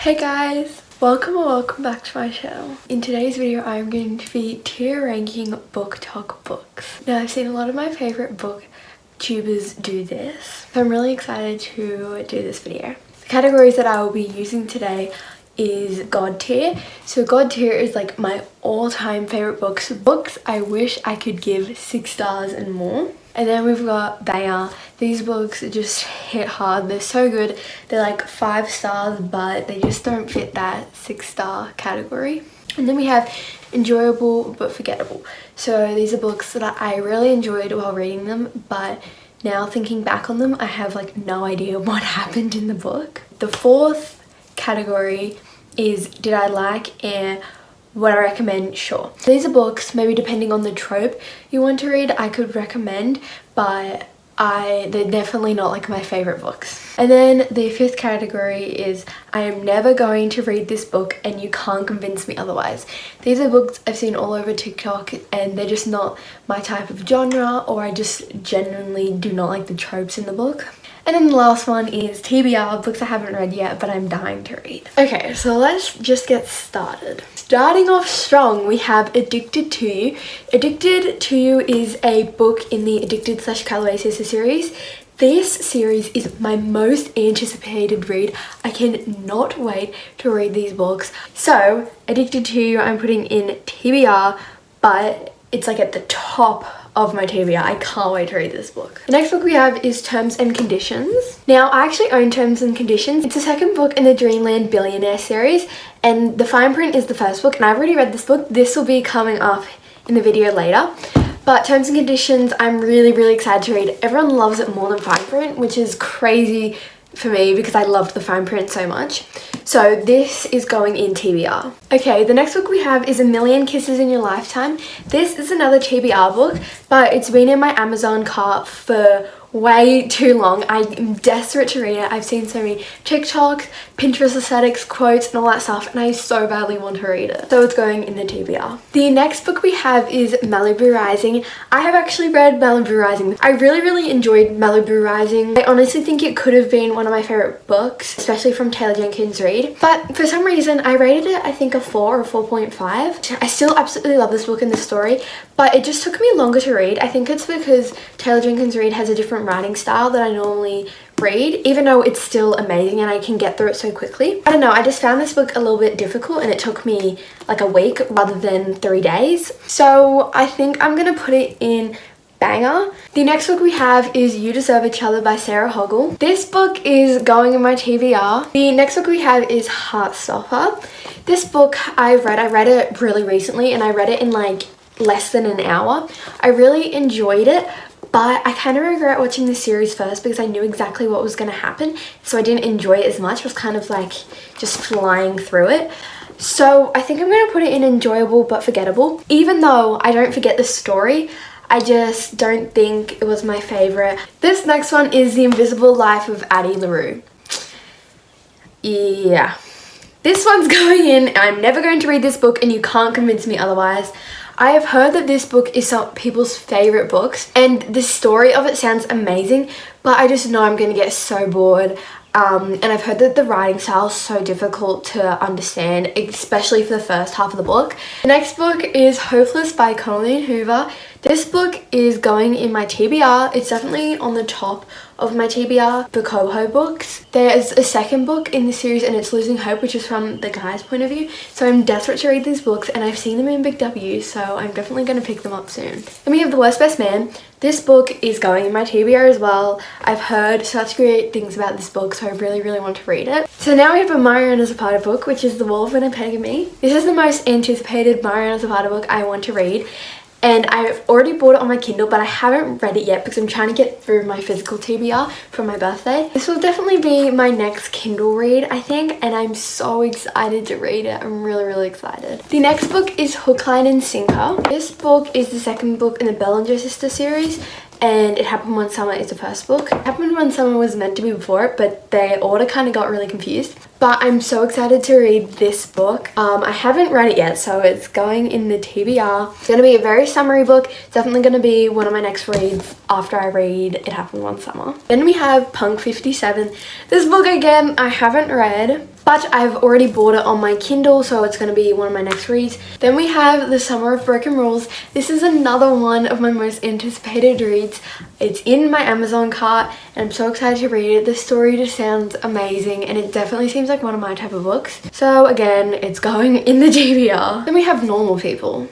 Hey guys, welcome or welcome back to my channel. In today's video I'm going to be tier ranking booktok books. Now I've seen a lot of my favourite booktubers do this, so I'm really excited to do this video. The categories that I will be using today is God tier. So God tier is like my all-time favourite books I wish I could give 6 stars and more. And then we've got banger. These books just hit hard. They're so good. They're like 5 stars, but they just don't fit that 6-star category. And then we have enjoyable but forgettable. So these are books that I really enjoyed while reading them, but now thinking back on them, I have like no idea what happened in the book. The fourth category is did I like and would I recommend? Sure. These are books, maybe depending on the trope you want to read, I could recommend, but they're definitely not like my favourite books. And then the fifth category is I am never going to read this book and you can't convince me otherwise. These are books I've seen all over TikTok and they're just not my type of genre, or I just genuinely do not like the tropes in the book. And then the last one is TBR, books I haven't read yet but I'm dying to read. Okay, so let's just get started. Starting off strong, we have Addicted to You. Addicted to You is a book in the Addicted/Callaway Sister series. This series is my most anticipated read. I cannot wait to read these books. So, Addicted to You I'm putting in TBR, but it's like at the top of my TBR. I can't wait to read this book. The next book we have is Terms and Conditions. Now, I actually own Terms and Conditions. It's the second book in the Dreamland Billionaire series, and the fine print is the first book, and I've already read this book. This will be coming up in the video later. But Terms and Conditions, I'm really excited to read. Everyone loves it more than fine print, which is crazy for me because I loved the fine print so much. So this is going in TBR. Okay, the next book we have is A Million Kisses in Your Lifetime. This is another TBR book, but it's been in my Amazon cart for way too long. I'm desperate to read it. I've seen so many TikToks, Pinterest aesthetics, quotes and all that stuff, and I so badly want to read it. So it's going in the TBR. The next book we have is Malibu Rising. I have actually read Malibu Rising. I really enjoyed Malibu Rising. I honestly think it could have been one of my favorite books, especially from Taylor Jenkins Reid. But for some reason, I rated it, I think, a 4 or 4.5. I still absolutely love this book and the story, but it just took me longer to read. I think it's because Taylor Jenkins Reid has a different writing style that I normally read, even though it's still amazing and I can get through it so quickly. I don't know, I just found this book a little bit difficult and it took me like a week rather than 3 days. So I think I'm gonna put it in banger. The next book we have is You Deserve Each Other by Sarah Hoggle. This book is going in my TBR. The next book we have is Heartstopper. This book I read it really recently and I read it in like less than an hour. I really enjoyed it, but I kind of regret watching the series first because I knew exactly what was going to happen, so I didn't enjoy it as much. I was kind of like just flying through it. So I think I'm going to put it in enjoyable but forgettable. Even though I don't forget the story, I just don't think it was my favourite. This next one is The Invisible Life of Addie LaRue. Yeah. This one's going in. I'm never going to read this book and you can't convince me otherwise. I have heard that this book is some people's favourite books and the story of it sounds amazing, but I just know I'm going to get so bored. And I've heard that the writing style is so difficult to understand, especially for the first half of the book. The next book is Hopeless by Colleen Hoover. This book is going in my TBR. It's definitely on the top of my TBR for Coho books. There's a second book in the series and it's Losing Hope, which is from the guy's point of view. So I'm desperate to read these books and I've seen them in Big W, so I'm definitely going to pick them up soon. Then we have The Worst Best Man. This book is going in my TBR as well. I've heard such great things about this book, so I really want to read it. So now we have a Mariana Zapata book, which is The Wall of Winnipeg and Me. This is the most anticipated Mariana Zapata book I want to read. And I've already bought it on my Kindle, but I haven't read it yet because I'm trying to get through my physical TBR for my birthday. This will definitely be my next Kindle read, I think, and I'm so excited to read it. I'm really excited. The next book is Hook, Line and Sinker. This book is the second book in the Bellinger Sister series, and It Happened One Summer is the first book. It Happened One Summer was meant to be before it, but their order kind of got really confused. But I'm so excited to read this book. I haven't read it yet, so it's going in the TBR. It's going to be a very summery book. It's definitely going to be one of my next reads after I read It Happened One Summer. Then we have Punk 57. This book, again, I haven't read. but I've already bought it on my Kindle, so it's going to be one of my next reads. Then we have The Summer of Broken Rules. This is another one of my most anticipated reads. It's in my Amazon cart and I'm so excited to read it. The story just sounds amazing and it definitely seems like one of my type of books. So again, it's going in the TBR. Then we have Normal People.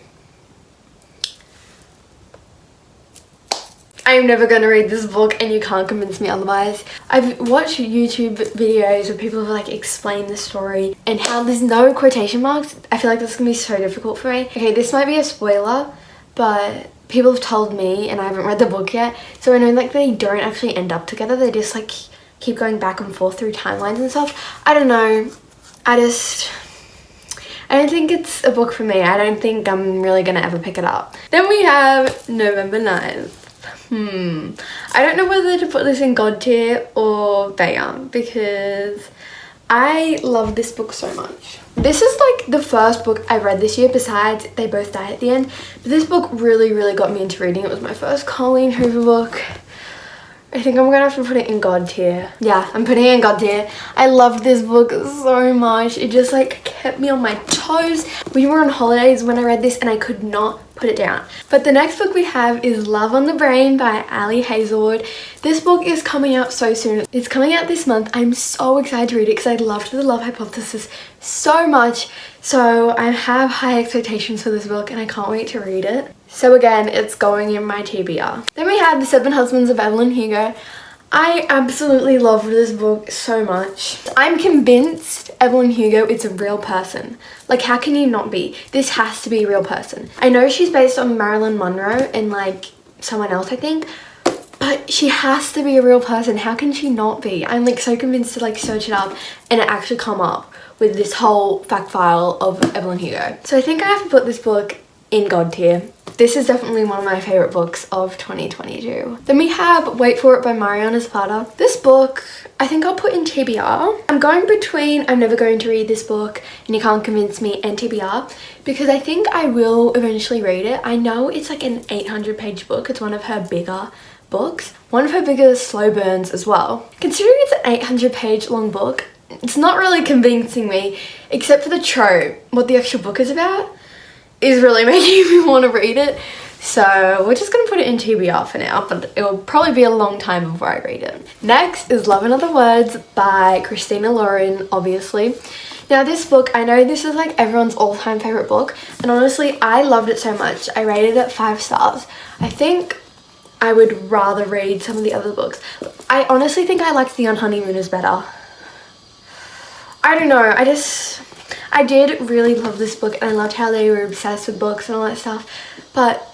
I'm never going to read this book and you can't convince me otherwise. I've watched YouTube videos where people have like explained the story and how there's no quotation marks. I feel like this is going to be so difficult for me. Okay, this might be a spoiler, but people have told me, and I haven't read the book yet, so I know like they don't actually end up together. They just like keep going back and forth through timelines and stuff. I don't know. I don't think it's a book for me. I don't think I'm really going to ever pick it up. Then we have November 9th. I don't know whether to put this in God tier or banger because I love this book so much. This is like the first book I read this year besides They Both Die at the End. But this book really got me into reading. It was my first Colleen Hoover book. I think I'm gonna have to put it in God tier. Yeah, I'm putting it in God tier. I loved this book so much. It just like kept me on my toes. We were on holidays when I read this and I could not put it down. But the next book we have is Love on the Brain by Ali Hazelwood. This book is coming out so soon. It's coming out this month. I'm so excited to read it because I loved The Love Hypothesis so much. So I have high expectations for this book and I can't wait to read it. So again, it's going in my TBR. Then we have The Seven Husbands of Evelyn Hugo. I absolutely loved this book so much. I'm convinced Evelyn Hugo is a real person. Like, how can you not be? This has to be a real person. I know she's based on Marilyn Monroe and like someone else, I think, but she has to be a real person. How can she not be? I'm like so convinced to like search it up and it actually come up with this whole fact file of Evelyn Hugo. So I think I have to put this book in God tier. This is definitely one of my favorite books of 2022. Then we have Wait For It by Mariana Zapata. This book, I think I'll put in TBR. I'm going between I'm never going to read this book and you can't convince me and TBR because I think I will eventually read it. I know it's like an 800-page book. It's one of her bigger books. One of her bigger slow burns as well. Considering it's an 800-page long book, it's not really convincing me except for the trope. What the actual book is about is really making me want to read it. So we're just going to put it in TBR for now, but it will probably be a long time before I read it. Next is Love in Other Words by Christina Lauren, obviously. Now this book, I know this is like everyone's all-time favorite book, and honestly I loved it so much. I rated it 5 stars. I think I would rather read some of the other books. I honestly think I liked The Unhoneymooners better. I don't know, I did really love this book and I loved how they were obsessed with books and all that stuff, but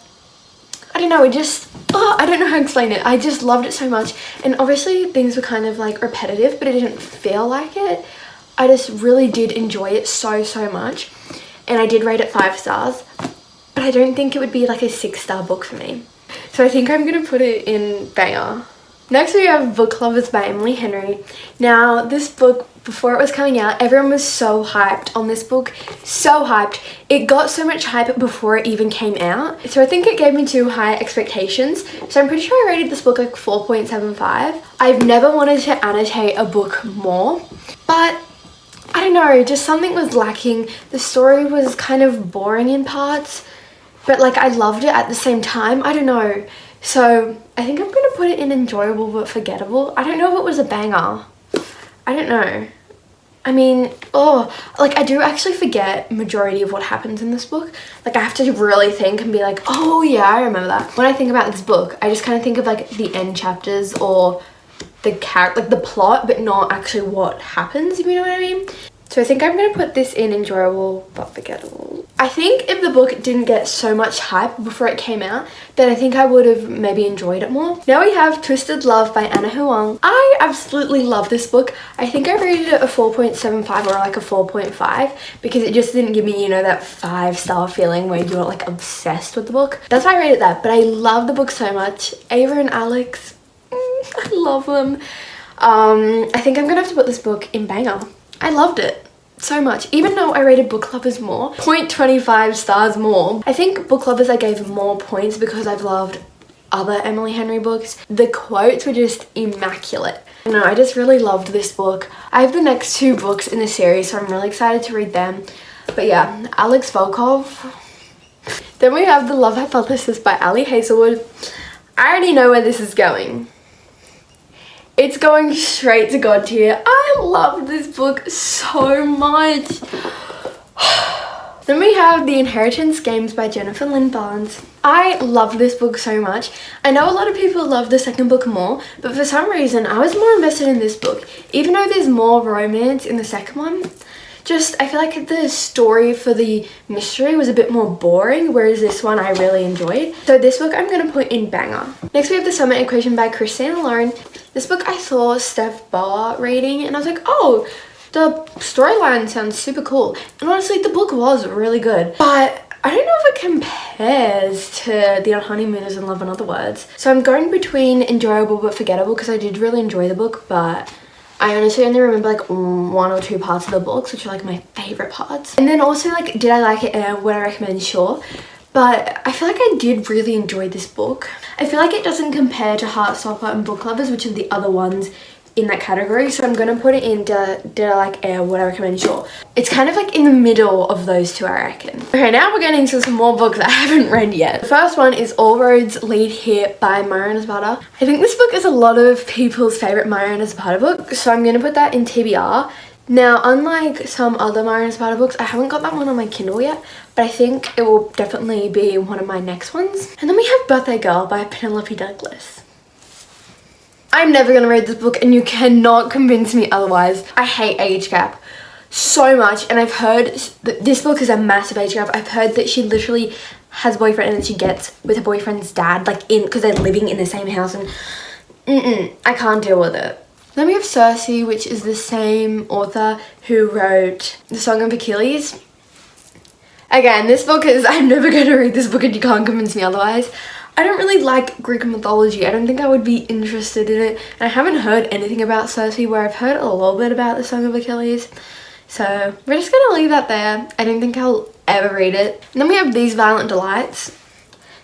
I don't know, I don't know how to explain it. I just loved it so much, and obviously things were kind of like repetitive, but it didn't feel like it. I just really did enjoy it so much, and I did rate it 5 stars, but I don't think it would be like a 6-star book for me. So I think I'm gonna put it in banger. Next we have Book Lovers by Emily Henry. Now this book, before it was coming out, everyone was so hyped on this book, so hyped. It got so much hype before it even came out. So I think it gave me too high expectations. So I'm pretty sure I rated this book like 4.75. I've never wanted to annotate a book more, but I don't know, just something was lacking. The story was kind of boring in parts, but like I loved it at the same time. I don't know. So I think I'm gonna put it in enjoyable but forgettable. I don't know if it was a banger. I don't know. I mean, like I do actually forget majority of what happens in this book. Like I have to really think and be like, oh yeah, I remember that. When I think about this book, I just kind of think of like the end chapters or the character, like the plot, but not actually what happens, if you know what I mean. So I think I'm going to put this in enjoyable but forgettable. I think if the book didn't get so much hype before it came out, then I think I would have maybe enjoyed it more. Now we have Twisted Love by Anna Huang. I absolutely love this book. I think I rated it a 4.75 or like a 4.5 because it just didn't give me, you know, that 5-star feeling where you're like obsessed with the book. That's why I rated that, but I love the book so much. Ava and Alex, I love them. I think I'm going to have to put this book in banger. I loved it so much, even though I rated Book Lovers more, 0.25 stars more. I think Book Lovers I gave more points because I've loved other Emily Henry books. The quotes were just immaculate. No, I just really loved this book. I have the next 2 books in the series, so I'm really excited to read them. But yeah, Alex Volkov. Then we have The Love Hypothesis by Ali Hazelwood. I already know where this is going. It's going straight to God tier. I love this book so much. Then we have The Inheritance Games by Jennifer Lynn Barnes. I love this book so much. I know a lot of people love the second book more, but for some reason I was more invested in this book. Even though there's more romance in the second one, I feel like the story for the mystery was a bit more boring, whereas this one I really enjoyed. So this book I'm going to put in banger. Next we have The Summer Equation by Christina Lauren. This book I saw Steph Barr reading and I was like, oh, the storyline sounds super cool. And honestly, the book was really good. But I don't know if it compares to The Honeymooners and Love in Other Words. So I'm going between enjoyable but forgettable because I did really enjoy the book, but I honestly only remember like 1 or 2 parts of the books, which are like my favorite parts. And then also like, did I like it and would I recommend? Sure. But I feel like I did really enjoy this book. I feel like it doesn't compare to Heartstopper and Book Lovers, which are the other ones in that category. So I'm going to put it in did I like air, would I recommend? Sure. It's kind of like in the middle of those 2, I reckon. Okay, now we're getting into some more books I haven't read yet. The first one is All Roads Lead Here by Mariana Zapata. I think this book is a lot of people's favorite Mariana Zapata book, so I'm going to put that in TBR. Now, unlike some other Mariana Zapata books, I haven't got that one on my Kindle yet, but I think it will definitely be one of my next ones. And then we have Birthday Girl by Penelope Douglas. I'm never going to read this book and you cannot convince me otherwise. I hate age gap so much, and I've heard that this book is a massive age gap. I've heard that she literally has a boyfriend and then she gets with her boyfriend's dad, like because they're living in the same house, and I can't deal with it. Then we have Circe, which is the same author who wrote The Song of Achilles. Again, this book is, I'm never going to read this book and you can't convince me otherwise. I don't really like Greek mythology. I don't think I would be interested in it. And I haven't heard anything about Circe, where I've heard a little bit about The Song of Achilles. So we're just going to leave that there. I don't think I'll ever read it. And then we have These Violent Delights.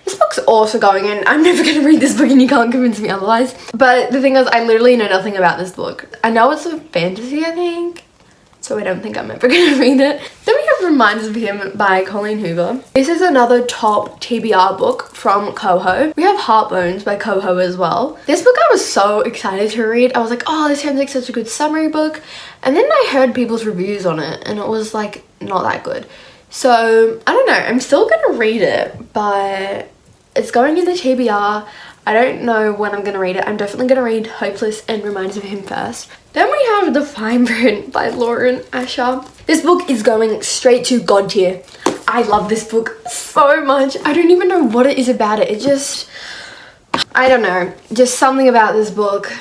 This book's also going in. I'm never going to read this book and you can't convince me otherwise. But the thing is, I literally know nothing about this book. I know it's a fantasy, I think. So I don't think I'm ever going to read it. Then we have Reminders of Him by Colleen Hoover. This is another top TBR book from Coho. We have Heartbones by Coho as well. This book I was so excited to read. I was like, oh, this sounds like such a good summary book. And then I heard people's reviews on it and it was like not that good. So I don't know. I'm still going to read it, but it's going in the TBR. I don't know when I'm going to read it. I'm definitely going to read Hopeless and Reminders of Him first. Then we have The Fine Print by Lauren Asher. This book is going straight to God tier. I love this book so much. I don't even know what it is about it. It just, I don't know, just something about this book.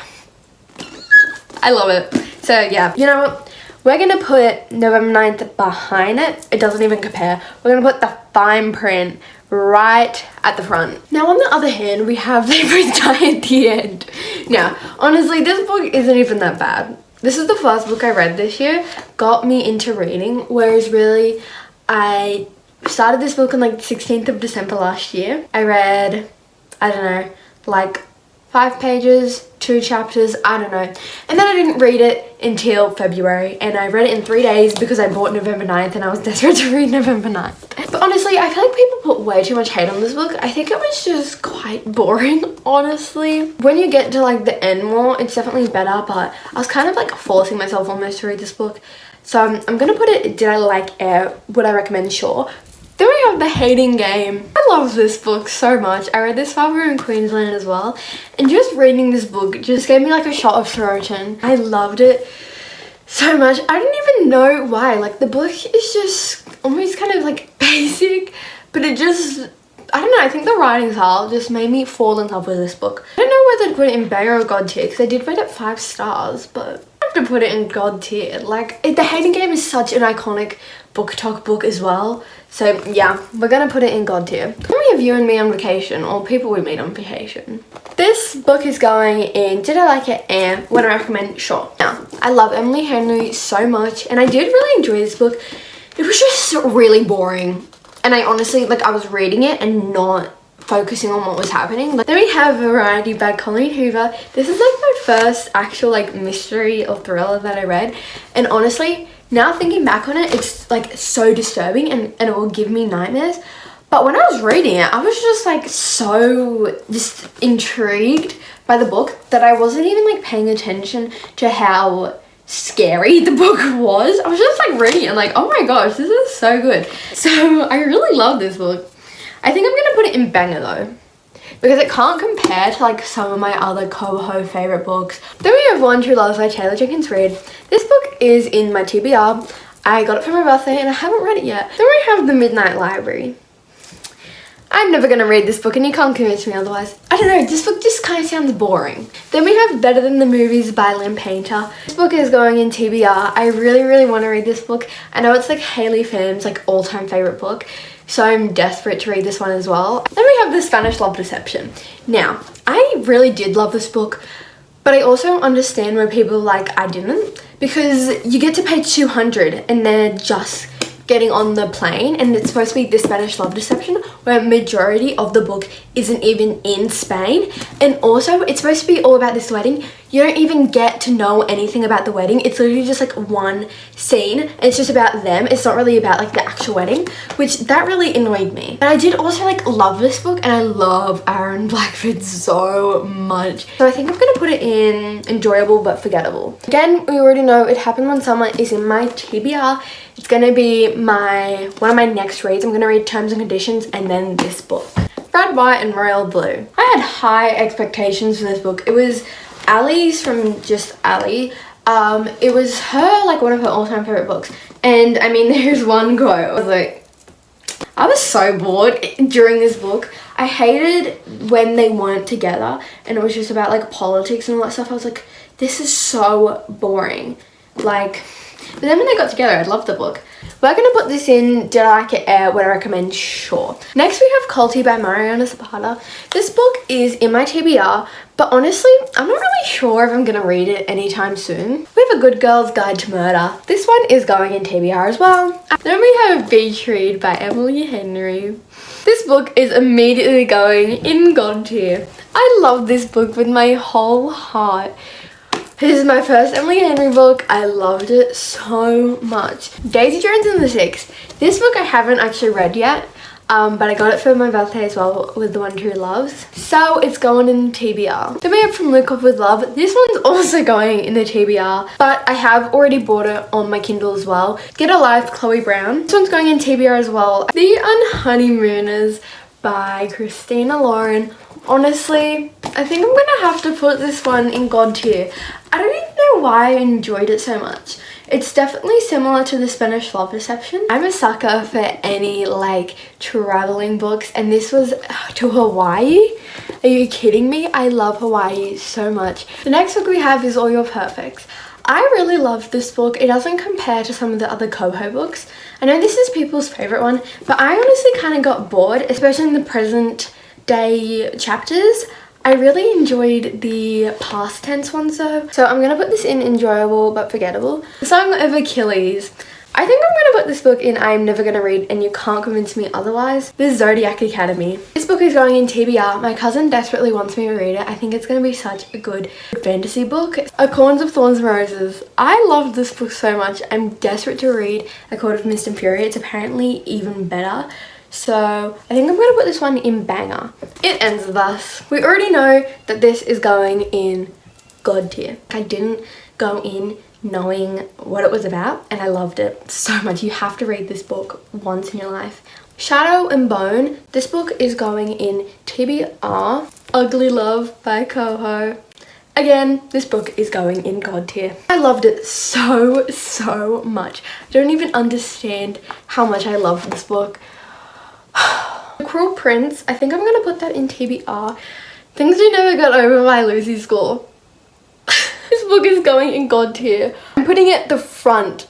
I love it. So yeah, you know what? We're going to put November 9th behind it. It doesn't even compare. We're going to put The Fine Print right at the front. Now on the other hand, we have They Both Die at the End. Now, honestly, this book isn't even that bad. This is the first book I read this year, got me into reading, whereas really, I started this book on like the 16th of December last year. I read, I don't know, like 5 pages, 2 chapters, I don't know. And then I didn't read it until February, and I read it in 3 days because I bought November 9th and I was desperate to read November 9th. But honestly, I feel like people put way too much hate on this book. I think it was just quite boring, honestly. When you get to like the end more, it's definitely better, but I was kind of like forcing myself almost to read this book. So I'm gonna put it, did I like air, would I recommend? Sure. Then we have The Hating Game. I love this book so much. I read this while we were in Queensland as well. And just reading this book just gave me like a shot of serotonin. I loved it so much. I didn't even know why. Like the book is just almost kind of like basic, but it just, I don't know, I think the writing style just made me fall in love with this book. I don't know whether to put it in banger or God tier because I did rate it 5 stars, but I have to put it in God tier. Like The Hating Game is such an iconic BookTok book as well. So yeah, we're gonna put it in God tier. Then we have You and Me on Vacation, or People We Meet on Vacation. This book is going in Did I Like It? And Would I Recommend? Sure. Now, I love Emily Henry so much, and I did really enjoy this book. It was just really boring. And I honestly, like, I was reading it and not focusing on what was happening. Then we have Variety by Colleen Hoover. This is like my first actual like mystery or thriller that I read, and honestly now thinking back on it, it's like so disturbing and it will give me nightmares. But when I was reading it, I was just like so just intrigued by the book that I wasn't even like paying attention to how scary the book was. I was just like reading it and like, oh my gosh, this is so good. So I really love this book. I think I'm gonna put it in banger though, because it can't compare to like some of my other Coho favorite books. Then we have One True Love by Taylor Jenkins Reid. This book is in my TBR. I got it for my birthday and I haven't read it yet. Then we have The Midnight Library. I'm never gonna read this book and you can't convince me otherwise. I don't know, this book just kind of sounds boring. Then we have Better Than the Movies by Lynn Painter. This book is going in TBR. I really want to read this book. I know it's like Hayley Pham's like all-time favorite book, so I'm desperate to read this one as well. Then we have The Spanish Love Deception. Now, I really did love this book, but I also understand where people like I didn't, because you get to page 200 and they're just getting on the plane, and it's supposed to be The Spanish Love Deception, where majority of the book isn't even in Spain, and also it's supposed to be all about this wedding. You don't even get to know anything about the wedding. It's literally just like one scene and it's just about them. It's not really about like the actual wedding, which that really annoyed me. But I did also like love this book, and I love Aaron Blackford so much, so I think I'm gonna put it in enjoyable but forgettable. Again, we already know It Happened One Summer is in my TBR. It's gonna be one of my next reads. I'm gonna read Terms and Conditions and then this book. Red, White and Royal Blue. I had high expectations for this book. It was Ali's from Just Ali. It was her, like one of her all-time favorite books. And I mean, there's one quote. I was so bored during this book. I hated when they weren't together and it was just about like politics and all that stuff. I was like, this is so boring. Like, but then when they got together, I loved the book. We're going to put this in Did I Like It Air? Would I recommend? Sure. Next we have Culty by Mariana Zapata. This book is in my TBR, but honestly, I'm not really sure if I'm going to read it anytime soon. We have A Good Girl's Guide to Murder. This one is going in TBR as well. Then we have Beach Read by Emily Henry. This book is immediately going in God tier. I love this book with my whole heart. This is my first Emily Henry book. I loved it so much. Daisy Jones and the Six. This book I haven't actually read yet, but I got it for my birthday as well with The One True Loves. So it's going in the TBR. Then we have From Luke Off With Love. This one's also going in the TBR, but I have already bought it on my Kindle as well. Get a Life, Chloe Brown. This one's going in TBR as well. The Unhoneymooners by Christina Lauren. Honestly, I think I'm gonna have to put this one in God tier. I don't even know why I enjoyed it so much. It's definitely similar to The Spanish Love Deception. I'm a sucker for any like traveling books, and this was to Hawaii. Are you kidding me? I love Hawaii so much. The next book we have is All Your Perfects. I really love this book. It doesn't compare to some of the other Coho books. I know this is people's favorite one, but I honestly kind of got bored, especially in the present day chapters. I really enjoyed the past tense ones though, so I'm gonna put this in enjoyable but forgettable. The Song of Achilles. I think I'm gonna put this book in I'm never gonna read and you can't convince me otherwise. The Zodiac Academy. This book is going in TBR. My cousin desperately wants me to read it. I think it's gonna be such a good fantasy book. Acorns of Thorns and Roses. I loved this book so much. I'm desperate to read A Court of Mist and Fury. It's apparently even better. So I think I'm going to put this one in banger. It ends thus. We already know that this is going in God tier. I didn't go in knowing what it was about and I loved it so much. You have to read this book once in your life. Shadow and Bone. This book is going in TBR. Ugly Love by Coho. Again, this book is going in God tier. I loved it so much. I don't even understand how much I love this book. The Cruel Prince. I think I'm going to put that in TBR. Things We Never Got Over by Lucy Score. This book is going in God tier. I'm putting it the front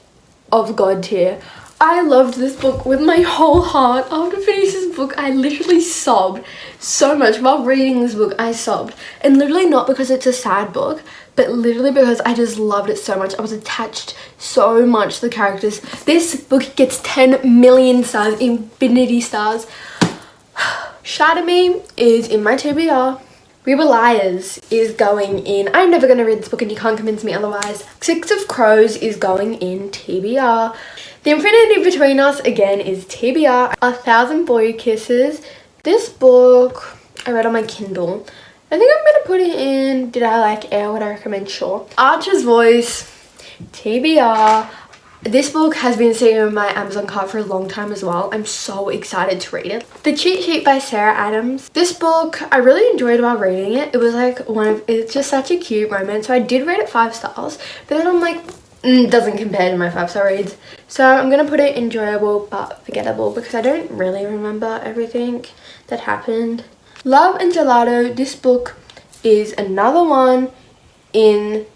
of God tier. I loved this book with my whole heart. After finishing this book, I literally sobbed so much. While reading this book, I sobbed. And literally not because it's a sad book, but literally because I just loved it so much. I was attached so much to the characters. This book gets 10 million stars, infinity stars. Shatter Me is in my TBR. We Were Liars is going in I'm never gonna read this book and you can't convince me otherwise. Six of Crows is going in TBR. The Infinity Between Us again is TBR. 1,000 Boy Kisses. This book I read on my Kindle. I think I'm gonna put it in Did I Like Air? Would I recommend? Sure. Archer's Voice, TBR. This book has been sitting on my Amazon cart for a long time as well. I'm so excited to read it. The Cheat Sheet by Sarah Adams. This book, I really enjoyed while reading it. It was like it's just such a cute romance. So I did rate it 5 stars, but then I'm like, doesn't compare to my 5-star reads. So I'm gonna put it enjoyable but forgettable because I don't really remember everything that happened. Love and Gelato. This book is another one in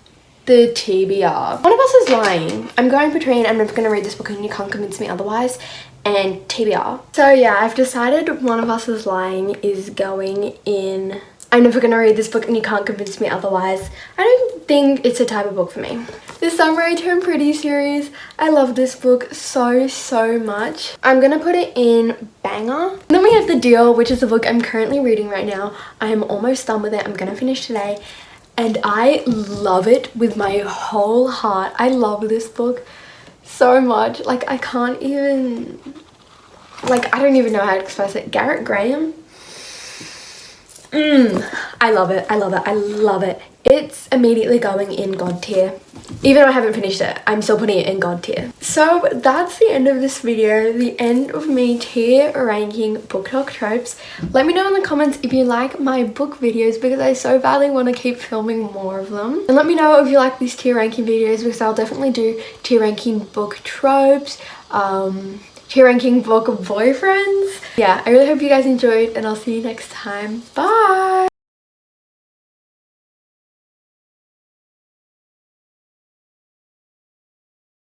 the TBR. One of Us Is Lying. I'm going between I'm never going to read this book and you can't convince me otherwise and TBR. So yeah, I've decided One of Us Is Lying is going in I'm never going to read this book and you can't convince me otherwise. I don't think it's a type of book for me. The Summer I Turned Pretty series. I love this book so much. I'm going to put it in banger. Then we have The Deal, which is the book I'm currently reading right now. I am almost done with it. I'm going to finish today. And I love it with my whole heart. I love this book so much. Like, I can't even, like, I don't even know how to express it. Garrett Graham. I love it. I love it. I love it. It's immediately going in God tier. Even though I haven't finished it, I'm still putting it in God tier. So that's the end of this video. The end of me tier ranking BookTok tropes. Let me know in the comments if you like my book videos because I so badly want to keep filming more of them. And let me know if you like these tier ranking videos because I'll definitely do tier ranking book tropes, tier ranking book boyfriends. Yeah, I really hope you guys enjoyed and I'll see you next time. Bye!